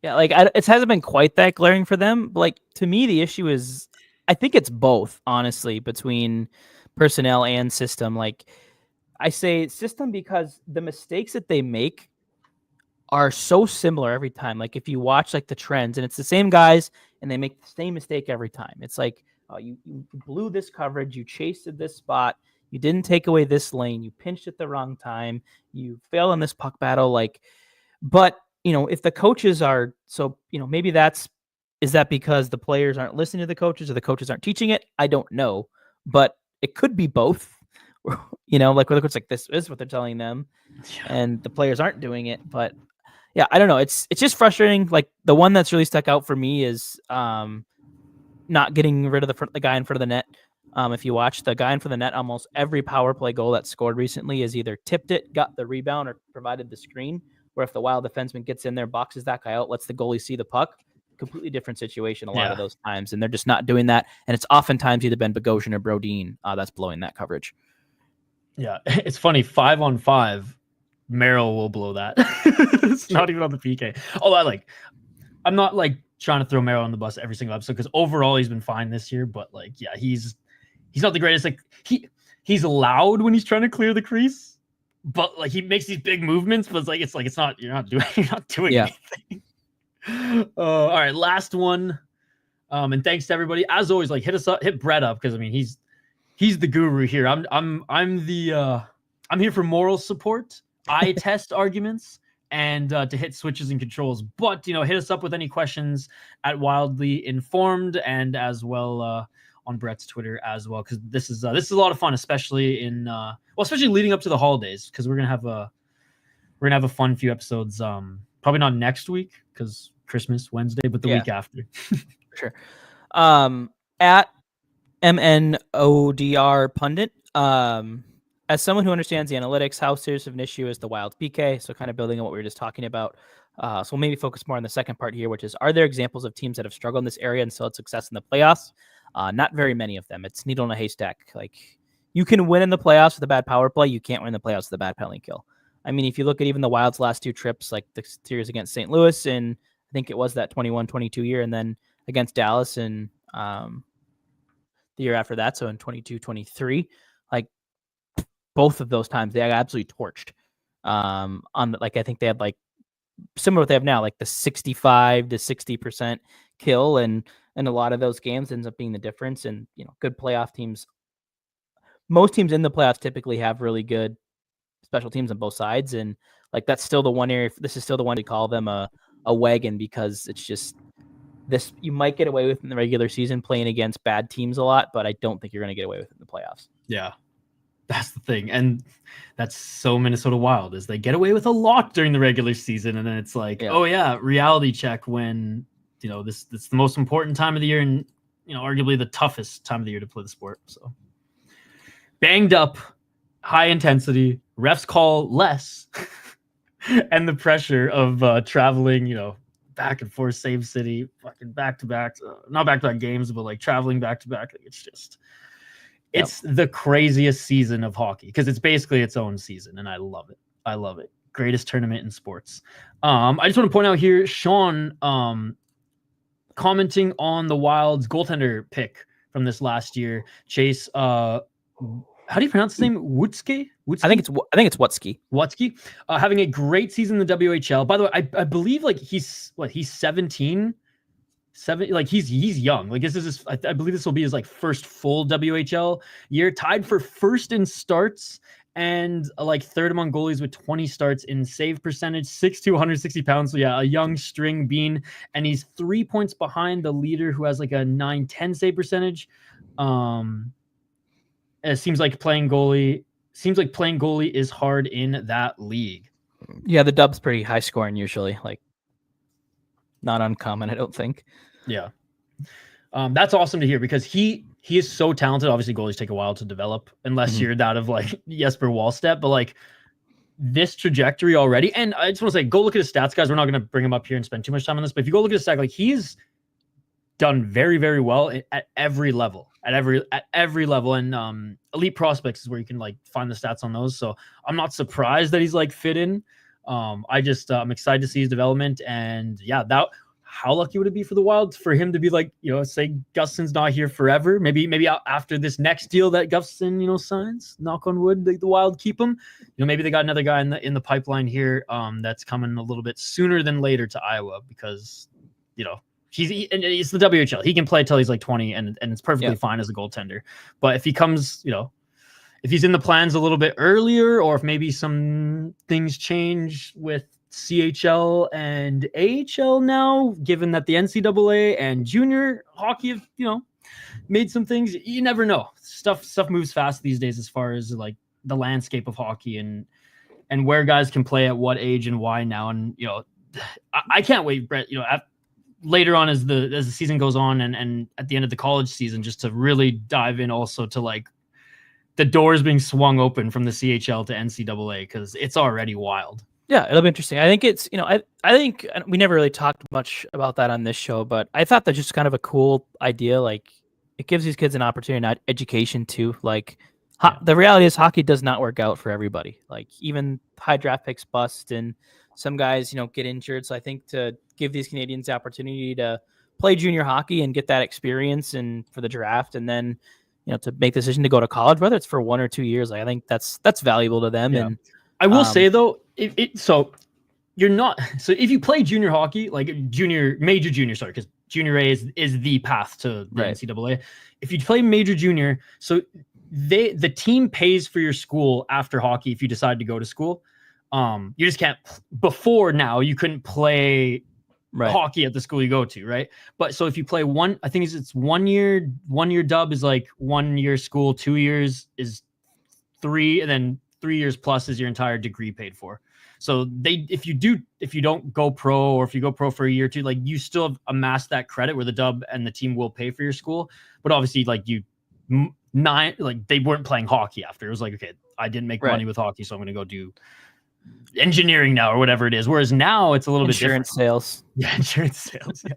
Yeah, like it hasn't been quite that glaring for them. But, like, to me, the issue is, I think it's both, honestly, between personnel and system. Like, I say system because the mistakes that they make are so similar every time. Like, if you watch like the trends, and it's the same guys, and they make the same mistake every time. It's like, you blew this coverage, you chased at this spot, you didn't take away this lane, you pinched at the wrong time, you fail in this puck battle. Like, but if the coaches are maybe is that because the players aren't listening to the coaches or the coaches aren't teaching it? I don't know, but it could be both. Like where the coach like, this is what they're telling them, and the players aren't doing it. But yeah, I don't know. It's just frustrating. Like the one that's really stuck out for me is not getting rid of the guy in front of the net. If you watch the guy in front of the net, almost every power play goal that's scored recently is either tipped it, got the rebound, or provided the screen. Where if the Wild defenseman gets in there, boxes that guy out, lets the goalie see the puck, completely different situation a lot of those times. And they're just not doing that. And it's oftentimes either been Bogosian or Brodin that's blowing that coverage. Yeah, it's funny. 5-on-5, Merrill will blow that. It's not even on the PK. Although I'm not like trying to throw Merrill on the bus every single episode, because overall he's been fine this year. But like, yeah, he's not the greatest. Like he's loud when he's trying to clear the crease. But like he makes these big movements, but it's not you're not doing anything. All right, last one. And thanks to everybody. As always, like hit Brett up, because I mean he's the guru here. I'm here for moral support, eye test arguments, and to hit switches and controls. But hit us up with any questions at Wildly Informed, and as well on Brett's Twitter as well, because this is a lot of fun, especially especially leading up to the holidays, because we're gonna have a fun few episodes. Probably not next week because Christmas Wednesday, but the week after. Sure. At MNODR Pundit, as someone who understands the analytics, how serious of an issue is the Wild PK? So kind of building on what we were just talking about. So we'll maybe focus more on the second part here, which is, are there examples of teams that have struggled in this area and still had success in the playoffs? Not very many of them. It's needle in a haystack. Like, you can win in the playoffs with a bad power play. You can't win in the playoffs with a bad penalty kill. I mean, if you look at even the Wild's last two trips, like the series against St. Louis, and I think it was that 21-22 year, and then against Dallas and the year after that, so in 22-23, like both of those times they got absolutely torched. I think they had like similar to what they have now, like the 65 to 60% kill, and a lot of those games ends up being the difference. And good playoff teams, most teams in the playoffs typically have really good special teams on both sides, and like that's still the one area. This is still the one to call them a wagon, because it's just this you might get away with in the regular season playing against bad teams a lot, but I don't think you're going to get away with it in the playoffs. Yeah. That's the thing. And that's so Minnesota Wild, is they get away with a lot during the regular season. And then it's like, oh yeah, reality check when, this the most important time of the year and, arguably the toughest time of the year to play the sport. So banged up, high intensity, refs call less, and the pressure of traveling, back and forth, same city, fucking back to back, not back to back games, but like traveling back to back. It's just, it's the craziest season of hockey because it's basically its own season, and I love it. I love it. Greatest tournament in sports. I just want to point out here, Sean, commenting on the Wild's goaltender pick from this last year, Chase. How do you pronounce his name? Wutzke? I think it's Wutzke. Wutzke, having a great season in the WHL. By the way, I believe like he's 17. Like he's young. Like this is I believe this will be his like first full WHL year. Tied for first in starts and like third among goalies with 20 starts in save percentage. 6'2", 160 pounds. So yeah, a young string bean, and he's 3 points behind the leader who has like a 9-10 save percentage. It seems like playing goalie is hard in that league. Yeah, the Dub's pretty high scoring usually. Like not uncommon, I don't think. Yeah. That's awesome to hear because he is so talented. Obviously, goalies take a while to develop unless you're that of like Jesper Wallstedt, but like this trajectory already. And I just want to say, go look at his stats, guys. We're not going to bring him up here and spend too much time on this, but if you go look at his stats, like he's done very, very well at every level, at every level. And elite prospects is where you can like find the stats on those. So I'm not surprised that he's like fit in. I'm excited to see his development, and yeah, how lucky would it be for the Wild for him to be like, say Gustafsson's not here forever. Maybe after this next deal that Gustafsson, signs, knock on wood, the Wild keep him. Maybe they got another guy in the pipeline here that's coming a little bit sooner than later to Iowa because, it's the WHL. He can play till he's like 20 and it's perfectly fine as a goaltender. But if he comes, if he's in the plans a little bit earlier, or if maybe some things change with CHL and AHL now, given that the NCAA and junior hockey have, made some things, you never know. Stuff moves fast these days as far as like the landscape of hockey and where guys can play at what age and why now. And, I can't wait, Brett, later on as the season goes on and at the end of the college season, just to really dive in also to like the doors being swung open from the CHL to NCAA, because it's already wild. Yeah, it'll be interesting. I think it's, I think we never really talked much about that on this show, but I thought that's just kind of a cool idea. Like it gives these kids an opportunity, not education too. Like the reality is hockey does not work out for everybody. Like even high draft picks bust and some guys, get injured. So I think to give these Canadians the opportunity to play junior hockey and get that experience and for the draft, and then, to make the decision to go to college, whether it's for 1 or 2 years, like I think that's valuable to them. Yeah. And I will say though, so if you play junior hockey, like major junior, sorry, because junior A is the path to the NCAA. If you play major junior, so the team pays for your school after hockey if you decide to go to school. You just can't. Before now, you couldn't play hockey at the school you go to, right? But so if you play I think it's 1 year. 1 year dub is like 1 year school. 2 years is 3, and then 3 years plus is your entire degree paid for. So if you don't go pro, or if you go pro for a year or two, like you still have amassed that credit where the dub and the team will pay for your school. But obviously, like they weren't playing hockey after. It was like, okay, I didn't make money with hockey, so I'm going to go do engineering now or whatever it is. Whereas now it's a little bit different. Sales. Yeah, insurance sales. Yeah.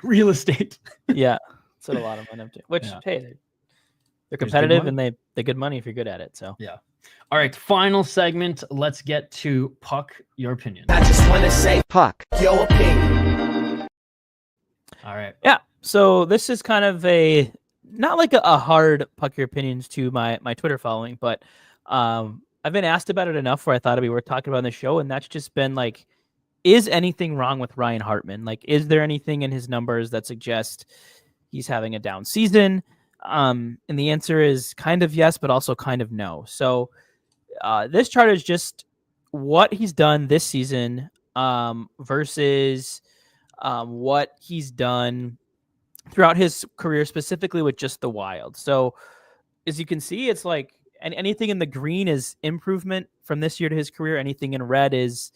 Real estate. Yeah, that's what a lot of them do. Which hey, they're competitive and they good money if you're good at it. So yeah. All right, final segment. Let's get to Puck Your Opinion. I just want to say, Puck Your Opinion. All right. Yeah. So this is kind of not like a hard Puck Your Opinions to my Twitter following, but I've been asked about it enough where I thought it'd be worth talking about on the show, and that's just been like, is anything wrong with Ryan Hartman? Like, is there anything in his numbers that suggest he's having a down season? And the answer is kind of yes, but also kind of no. So this chart is just what he's done this season versus what he's done throughout his career, specifically with just the Wild. So as you can see, it's like and anything in the green is improvement from this year to his career. Anything in red is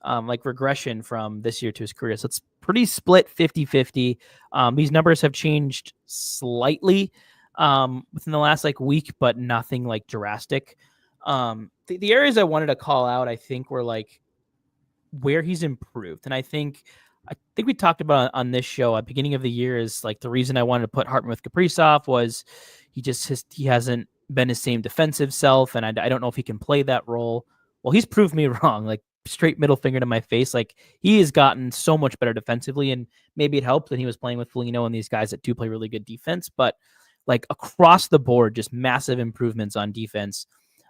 like regression from this year to his career. So it's pretty split 50-50. These numbers have changed slightly within the last like week, but nothing like drastic. The areas I wanted to call out, I think, were like where he's improved. And I think we talked about on this show at the beginning of the year is like the reason I wanted to put Hartman with Kaprizov was he hasn't been his same defensive self. And I don't know if he can play that role. Well, he's proved me wrong, like straight middle finger to my face. Like he has gotten so much better defensively, and maybe it helped that he was playing with Foligno and these guys that do play really good defense, but like across the board, just massive improvements on defense.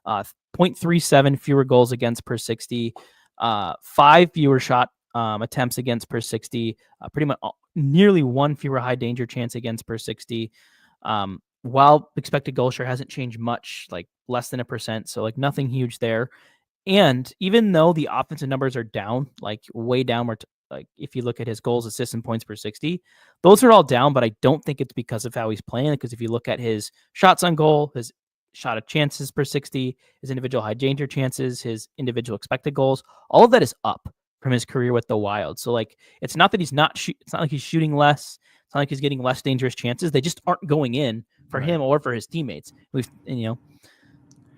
0.37 fewer goals against per 60, 5 fewer shot attempts against per 60, pretty much nearly 1 fewer high danger chance against per 60. While expected goal share hasn't changed much, like less than 1%. So like nothing huge there. And even though the offensive numbers are down, like way down, like if you look at his goals, assists, and points per 60, those are all down, but I don't think it's because of how he's playing. Because if you look at his shots on goal, his shot of chances per 60, his individual high danger chances, his individual expected goals, all of that is up from his career with the Wild. So like, it's not that he's not, it's not like he's shooting less. It's not like he's getting less dangerous chances. They just aren't going in for him or for his teammates.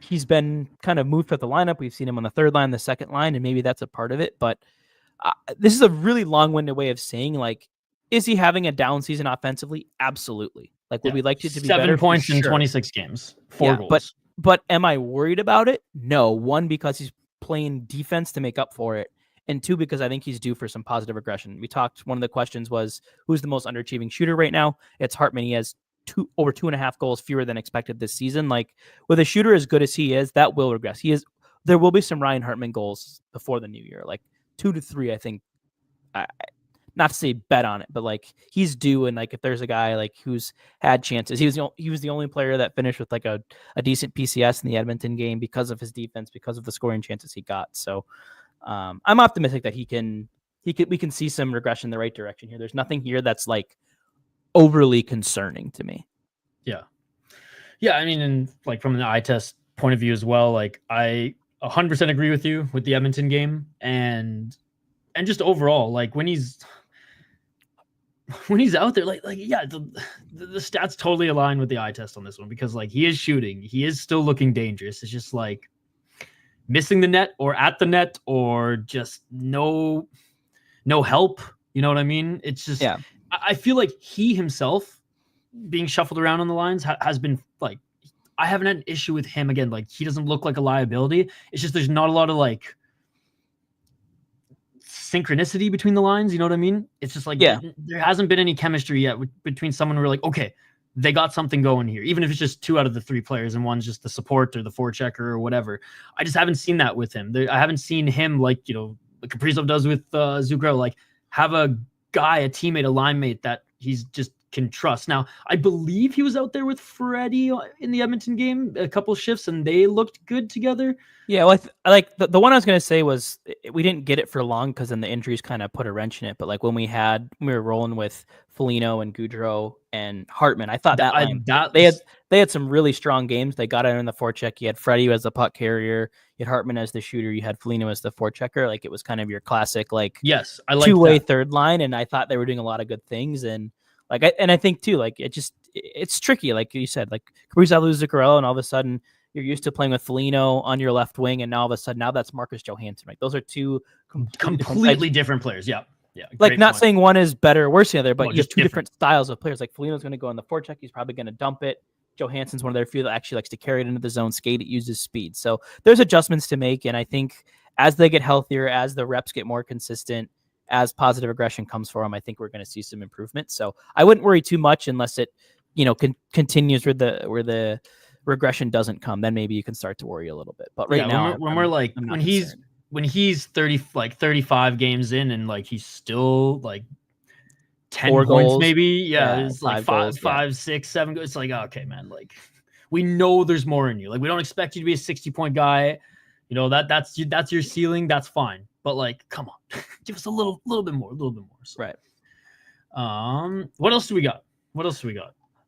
He's been kind of moved with the lineup. We've seen him on the third line, the second line, and maybe that's a part of it. But this is a really long-winded way of saying, like, is he having a down season offensively? Absolutely. Like, would we like it to be 7 better? points in 26 games, 4 goals. But am I worried about it? No. 1, because he's playing defense to make up for it. And 2, because I think he's due for some positive regression. One of the questions was, who's the most underachieving shooter right now? It's Hartman. He has over 2.5 goals fewer than expected this season. Like, with a shooter as good as he is, that will regress. There will be some Ryan Hartman goals before the new year, like 2 to 3. I think, not to say bet on it, but like he's due. And like, if there's a guy like who's had chances, he was the only player that finished with like a decent PCS in the Edmonton game because of his defense, because of the scoring chances he got. So I'm optimistic that we can see some regression in the right direction here. There's nothing here that's like overly concerning to me. Yeah. I mean, and like from an eye test point of view as well, like I 100% agree with you with the Edmonton game and just overall, like when he's out there, like yeah, the stats totally align with the eye test on this one, because like he is shooting, he is still looking dangerous. It's just like missing the net or at the net or just no help. You know what I mean? It's just, yeah. I feel like he himself being shuffled around on the lines has been like, I haven't had an issue with him again. Like he doesn't look like a liability. It's just, there's not a lot of like synchronicity between the lines. You know what I mean? It's just like, yeah, there hasn't been any chemistry yet between someone who are like, okay, they got something going here, even if it's just 2 out of the 3 players and one's just the support or the forechecker or whatever. I just haven't seen that with him. I haven't seen him like, like Kaprizov does with Zuccarello, like have a guy, a teammate, a line mate that he's just can trust. Now, I believe he was out there with Freddie in the Edmonton game, a couple shifts, and they looked good together. Yeah, well, like the one I was going to say was we didn't get it for long because then the injuries kind of put a wrenge in it. But like when we were rolling with Foligno and Gaudreau and Hartman, I thought they had some really strong games. They got it in the forecheck. You had Freddie as the puck carrier, you had Hartman as the shooter, you had Foligno as the forechecker. Like it was kind of your classic like I like two-way third line, and I thought they were doing a lot of good things. And like I think too, like it's tricky, like you said, like Kaprizov loses Zuccarello, and all of a sudden you're used to playing with Foligno on your left wing, and now all of a sudden that's Marcus Johansson. Like those are two completely different players. Yeah. Like not saying one is better or worse than the other, but you have two different styles of players. Like Foligno's going to go on the forecheck, he's probably going to dump it. Johansson's one of their few that actually likes to carry it into the zone, skate it, uses speed. So there's adjustments to make, and I think as they get healthier, as the reps get more consistent, as positive aggression comes for them, I think we're going to see some improvement. So I wouldn't worry too much unless it, continues where the regression doesn't come. Then maybe you can start to worry a little bit. But now, when he's 35 games in and like he's still like 10 points goals, maybe, it's like 5, 6, 7. It's like, okay, man, like we know there's more in you. Like we don't expect you to be a 60-point guy. That's your ceiling. That's fine. But like, come on, give us a little bit more. So. Right. What else do we got?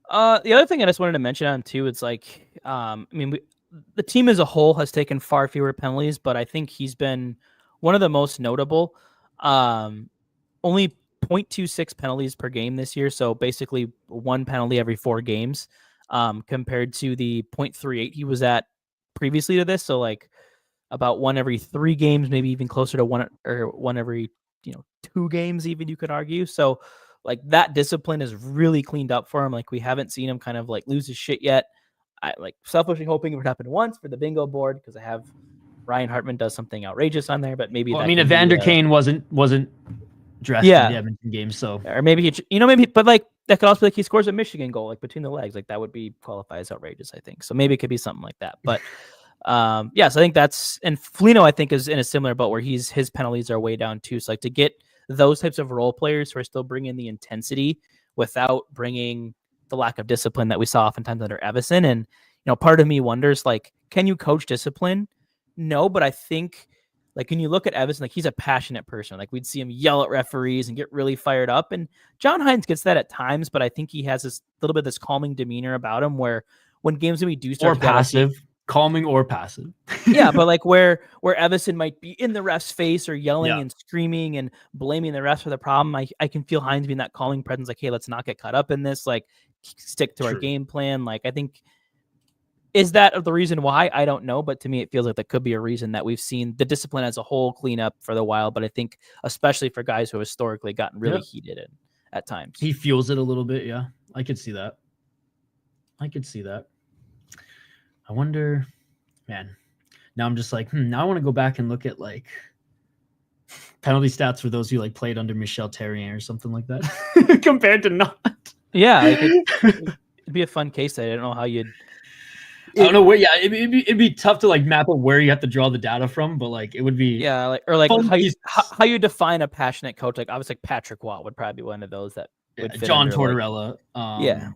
The other thing I just wanted to mention on too, it's like, the team as a whole has taken far fewer penalties, but I think he's been one of the most notable. Only 0.26 penalties per game this year, so basically one penalty every 4 games, compared to the 0.38 he was at previously to this. So like about one every 3 games, maybe even closer to one every 2 games, even you could argue. So like that discipline is really cleaned up for him. Like we haven't seen him kind of like lose his shit yet. I like selfishly hoping it would happen once for the bingo board because I have Ryan Hartman does something outrageous on there, but maybe Well, that I mean, can Evander be, Kane wasn't dressed in the Edmonton game, so or maybe maybe, but like that could also be like he scores a Michigan goal like between the legs, like that would be qualified as outrageous, I think. So maybe it could be something like that. But yes, I think that's, and Foligno I think is in a similar boat where his penalties are way down too. So like to get those types of role players who are still bringing the intensity without bringing the lack of discipline that we saw oftentimes under Evison. And part of me wonders, like, can you coach discipline? No, but I think like when you look at Evison, like he's a passionate person. Like we'd see him yell at referees and get really fired up. And John Hines gets that at times, but I think he has this little bit of this calming demeanor about him where when games we do start or passive, calming or passive. Yeah, but like where Evison might be in the ref's face or yelling and screaming and blaming the refs for the problem, I can feel Hines being that calming presence, like, hey, let's not get caught up in this, like stick to our game plan. Like I think, is that the reason why? I don't know, but to me it feels like that could be a reason that we've seen the discipline as a whole clean up for the while. But I think especially for guys who have historically gotten really heated at times. He fuels it a little bit, yeah. I could see that. I wonder, man. Now I'm just like, now I want to go back and look at like penalty stats for those who like played under Michel Therrien or something like that, compared to not. Yeah, like it'd be a fun case study. I don't know how you'd. I don't know where. Yeah, it'd be tough to like map out where you have to draw the data from, but like it would be. Yeah, like or like how you define a passionate coach. Like obviously, like Patrick Watt would probably be one of those that. Would fit John under, Tortorella. Yeah.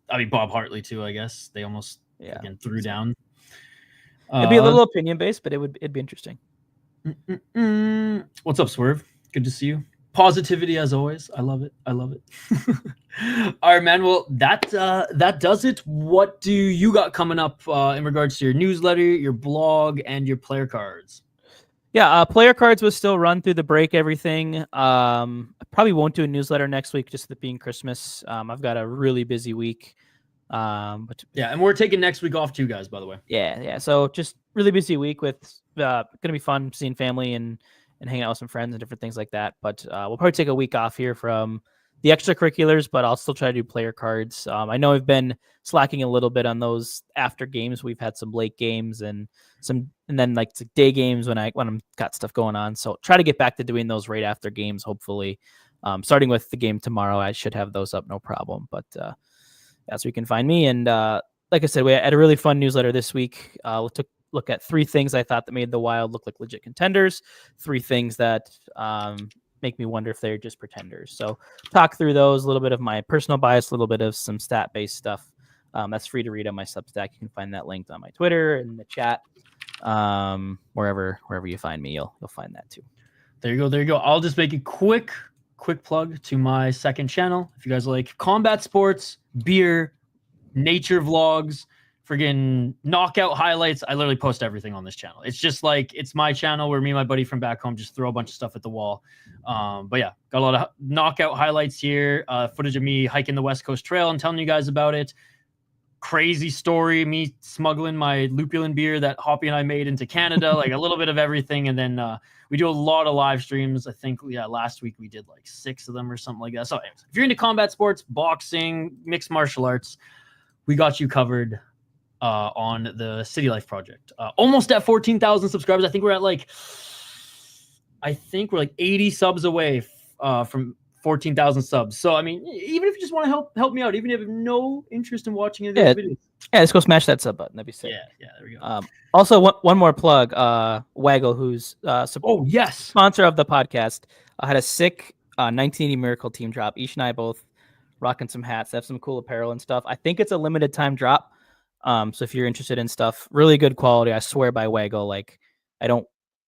I mean Bob Hartley too. I guess they almost again threw down. It'd be a little opinion based, but it'd be interesting. What's up, Swerve? Good to see you. Positivity as always. I love it. All right, man. Well, that does it. What do you got coming up in regards to your newsletter, your blog, and your player cards? Yeah, player cards will still run through the break, everything. I probably won't do a newsletter next week, just with it being Christmas. I've got a really busy week. But yeah, and we're taking next week off too, guys, by the way. Yeah. So just really busy week with gonna be fun seeing family and hanging out with some friends and different things like that. But we'll probably take a week off here from the extracurriculars, but I'll still try to do player cards. I know I've been slacking a little bit on those after games. We've had some late games and then like day games when I'm got stuff going on. So try to get back to doing those right after games, hopefully. Starting with the game tomorrow, I should have those up, no problem. But so you can find me. And like I said, we had a really fun newsletter this week. We took a look at 3 things I thought that made the Wild look like legit contenders, 3 things that make me wonder if they're just pretenders. So talk through those, a little bit of my personal bias, a little bit of some stat-based stuff. That's free to read on my Substack. You can find that linked on my Twitter and the chat. Wherever you find me, you'll find that too. There you go. I'll just make a quick plug to my second channel. If you guys like combat sports, beer, nature vlogs, friggin' knockout highlights, I literally post everything on this channel. It's just like, it's my channel where me and my buddy from back home just throw a bunch of stuff at the wall. But yeah, got a lot of knockout highlights here, footage of me hiking the West Coast Trail and telling you guys about it. Crazy story, me smuggling my lupulin beer that Hoppy and I made into Canada, like a little bit of everything. And then we do a lot of live streams. I think, last week we did like 6 of them or something like that. So anyways, if you're into combat sports, boxing, mixed martial arts, we got you covered on the City Life Project. Almost at 14,000 subscribers. I think we're like 80 subs away from 14,000 subs. So, I mean, even if you just want to help me out, even if you have no interest in watching any of these videos. Yeah, let's go smash that sub button. That'd be sick. Yeah, there we go. Also, one more plug. Waggle, who's sponsor of the podcast, had a sick 1980 Miracle Team drop. Ish and I both rocking some hats. They have some cool apparel and stuff. I think it's a limited time drop. So if you're interested in stuff, really good quality. I swear by Waggle. Like,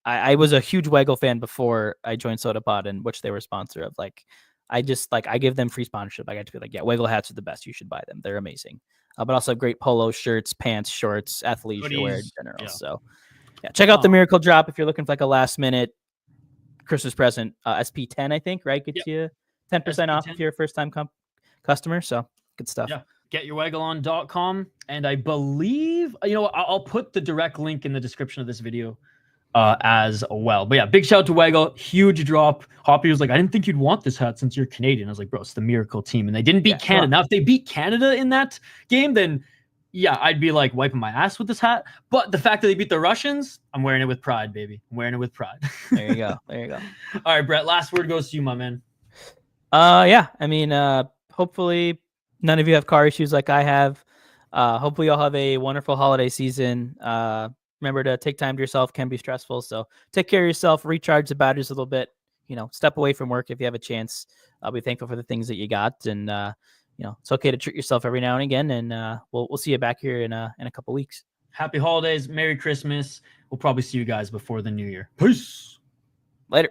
I was a huge Waggle fan before I joined Sota Pod, and which they were sponsor of. Like, I give them free sponsorship. I got to be like, yeah, Waggle hats are the best. You should buy them. They're amazing. but also great polo shirts, pants, shorts, athleisure wear in Hoodies, general. yeah. So yeah, check out the Miracle Drop if you're looking for like a last minute Christmas present. SP10, I think, right? Gets you 10% off if you're a first time customer. So good stuff. Yeah. GetYourWagalon.com. And I believe, I'll put the direct link in the description of this video as well. But yeah, big shout out to Waggle. Huge drop. Hoppy was like, I didn't think you'd want this hat since you're Canadian. I was like, bro, it's the Miracle team. And they didn't beat Canada. Now, if they beat Canada in that game, then yeah, I'd be like wiping my ass with this hat. But the fact that they beat the Russians, I'm wearing it with pride, baby. I'm wearing it with pride. There you go. There you go. All right, Brett, last word goes to you, my man. Yeah, I mean, hopefully none of you have car issues like I have. Hopefully you'll have a wonderful holiday season. Remember to take time to yourself, can be stressful. So take care of yourself, recharge the batteries a little bit, step away from work if you have a chance. I'll be thankful for the things that you got. And, it's okay to treat yourself every now and again. And we'll see you back here in a couple weeks. Happy holidays. Merry Christmas. We'll probably see you guys before the new year. Peace. Later.